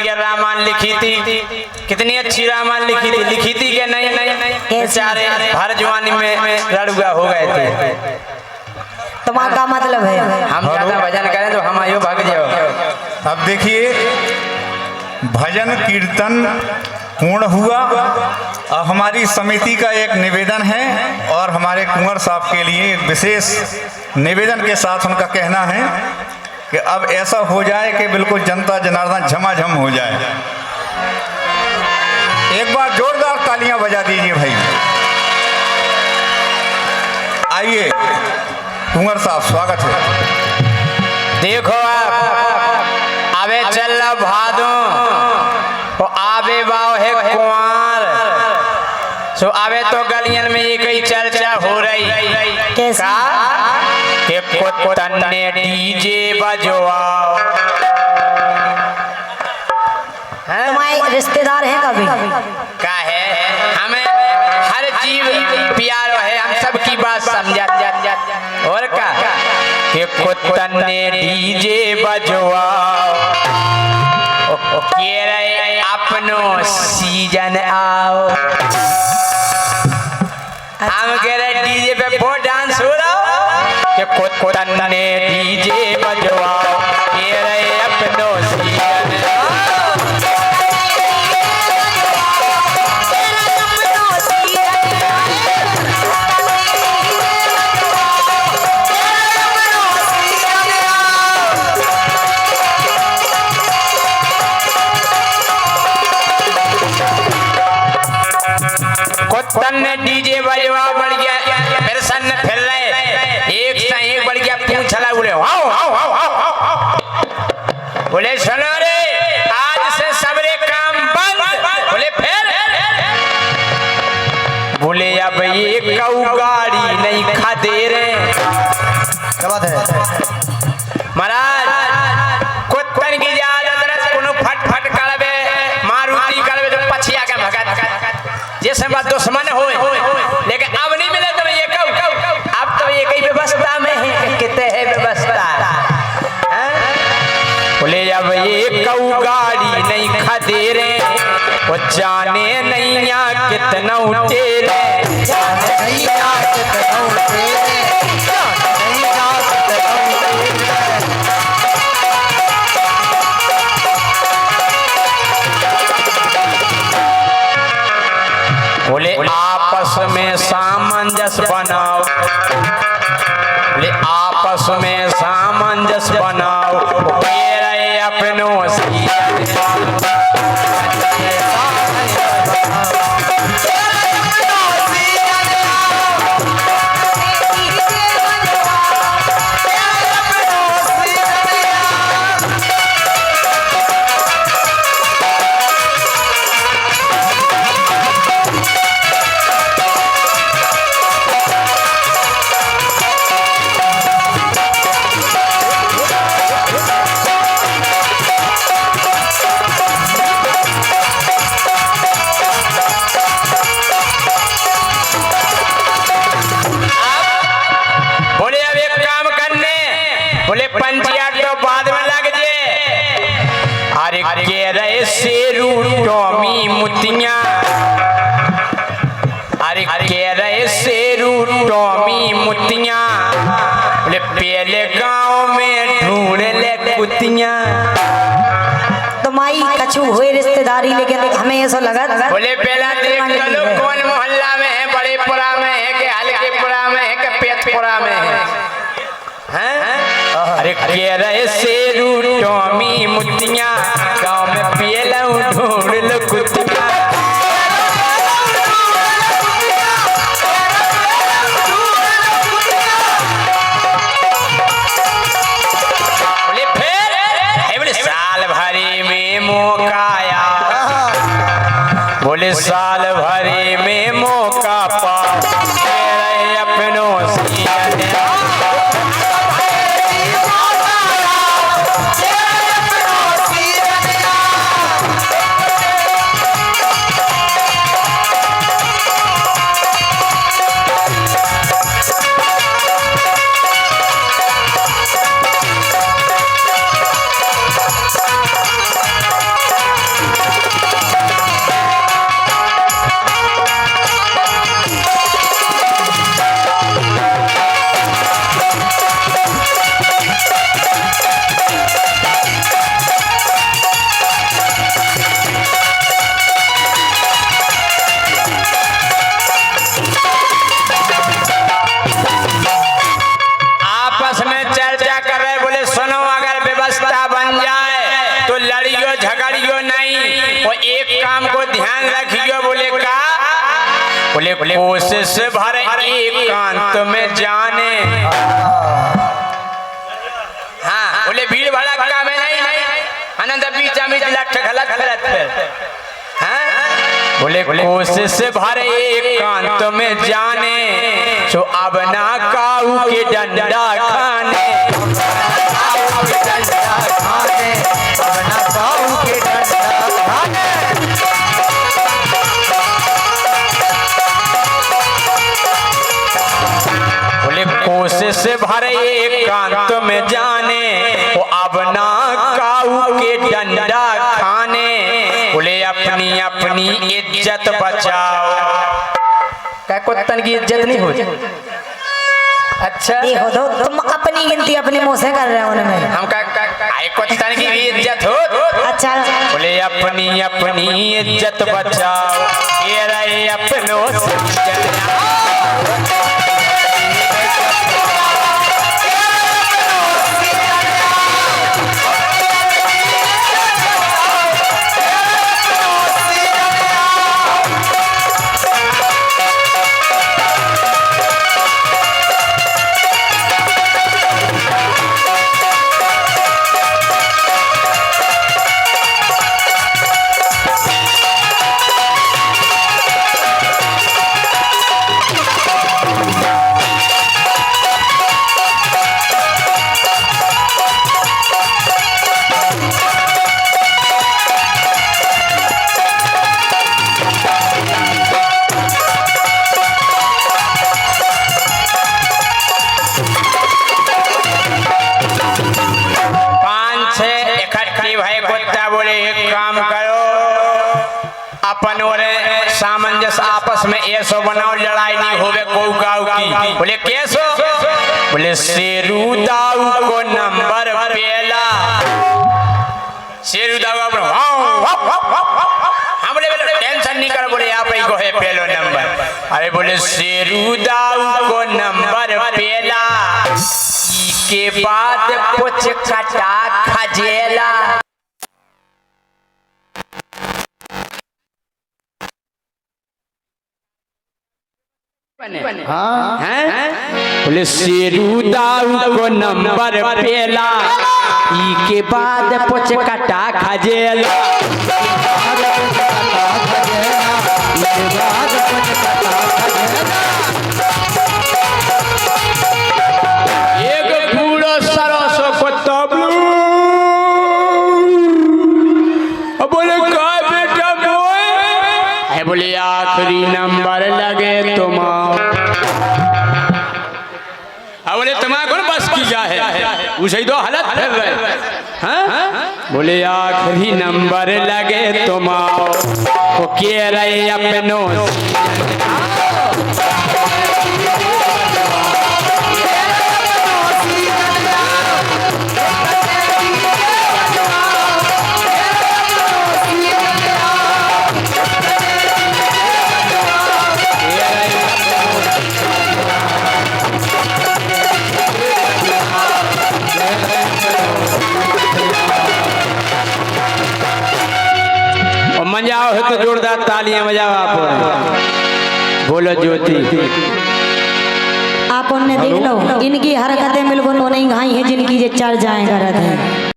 बढ़िया रामायण लिखी थी, कितनी अच्छी रामायण लिखी थी कि नहीं बेचारे हर जवानी में लड़ुआ हो गए थे। तुम्हारा क्या मतलब है? हम ज्यादा भजन करें तो हम आयो भाग जाओ। अब देखिए भजन कीर्तन पूर्ण हुआ। अब हमारी समिति का एक निवेदन है और हमारे कुंवर साहब के लिए विशेष निवेदन के साथ उनका कहना है कि अब ऐसा हो जाए कि बिल्कुल जनता जनार्दन झमाझम हो जाए। एक बार जोरदार तालियां बजा दीजिए भाई। आइए कुंवर साहब, स्वागत है। देखो आप आवे चल भादो तो आवे बाव है कुंवर, सो आवे तो गलियन में ये कई चर्चा हो रही कैसा के कुत्तन ने डीजे बजवाओ। तुम्हारे रिश्तेदार हैं कभी? का है हमें हर जीव प्यारो है, हम सबकी बात समझा और का के कुत्तन ने डीजे बजवाओ के रे अपनो सीजन आओ। हम कह रहे डीजे पे बहुत डांस हो रहा हो कि कुत्तन ने डीजे बजवाओ के रे अपनो सीजन आओ। कुत्तन ने डीजे बजवा बढ़ गया, फिर सन फिर रहे एक से एक बढ़ गया, पूछ चला बोले वाओ वाओ वाओ वाओ, बोले सुनो रे आज से सबरे काम बंद, बोले फिर बोले अब ये कऊ गाड़ी नहीं खा दे रहे। क्या बात है महाराज? कुत्तन की इजाजत रस कोनो फट फट करबे मारुति करबे तो पछिया के भगत जैसे बात दुश्मन हो, लेकिन अब नहीं मिले तो ये कहूँ अब तो ये कई व्यवस्था में है, कितने है व्यवस्था। बोले अब ये कऊ गाड़ी नहीं खा दे रहे, वो जाने नहीं या कितना उतेरे, जाने नहीं या कितना उतेरे, जाने नहीं या कितना उतेरे। बोले आपस में सामंजस्य बनाओ, बोले आपस में सामंजस्य बनाओ ये रहे अपनों से पंचायत तो बाद में लग जे। अरे के रहे शेरू टॉमी मुतिया, अरे के रहे शेरू टॉमी मुतिया, बोले पहले गांव में ढूंढ ले कुतिया। तुम्हारी कछु हुए रिश्तेदारी, लेकिन हमें ऐसा लगा बोले पहला देख लो कौन मोहल्ला में है, बड़ेपुरा में है कि हल्केपुरा में है कि पेटपुरा में है। अरे के रहे शेरू टॉमी मुतिया, गाँव में पियलू ढूंढ लो कुतिया। बोले फिर बोले साल भरी में मौका आया, बोले साल भरी में मौका पाओ रहे अपनों से। झगड़ियो नहीं, और एक काम को ध्यान रखियो। बोले का? बोले कोशिश भर एकांत में जाने। हाँ, बोले भीड़ भाड़ा काम है नहीं, आनंद बीचा में लठ गलत गलत। हाँ, बोले कोशिश भर एकांत में जाने, सो अब ना काऊ के डंडा खाने। काऊ के डंडा खाने, अब ना काऊ के डंडा खाने। बोले कोशिश भर एकांत में जाने, वो अब ना काऊ के डंडा खाने। बोले अपनी अपनी इज्जत बचाओ। क्या कुत्तन की इज्जत नहीं होती? अच्छा देखो तो तुम अपनी गिनती अपने मुंह से कर रहे हो उनमें। हम आए कुत्तन की भी इज्जत हो। अच्छा बोले अपनी अपनी इज्जत बचाओ, ये रहे अपनों से जलाओ। अपन और सामंजस्य आपस में ऐसो बनाओ, लड़ाई नहीं होवे कोऊ गाँव की। बोले कैसो? बोले शेरू दाऊ को नंबर पेला। शेरू दाऊ हम बोले टेंशन नहीं कर, बोले आप ही को है पहलो नंबर। अरे बोले शेरू दाऊ को नंबर पेला, के बाद कुछ कटा खजेला। बोले शेरू दाऊ को नंबर पेला, ई के बाद पुछ कटा खजेला। एक बूढ़ो सरस को तबलू, बोले का बेटा मोए? बोले आखिरी नंबर लगे तुम्हारा। बोले तुम्हारा कौन बस की जा है, उसे तो हालत कर रहे। हाँ? बोले आखिरी नंबर लगे तुम्हारा, वो कह रहे अपनों मजाओ है तो जोरदार तालियां बजाओ आप। बोलो ज्योति। आप उन्हें देख लो, इनकी हरकतें बिल्कुल वो नहीं घाई है जिनकी ये चढ़ जाए करत है।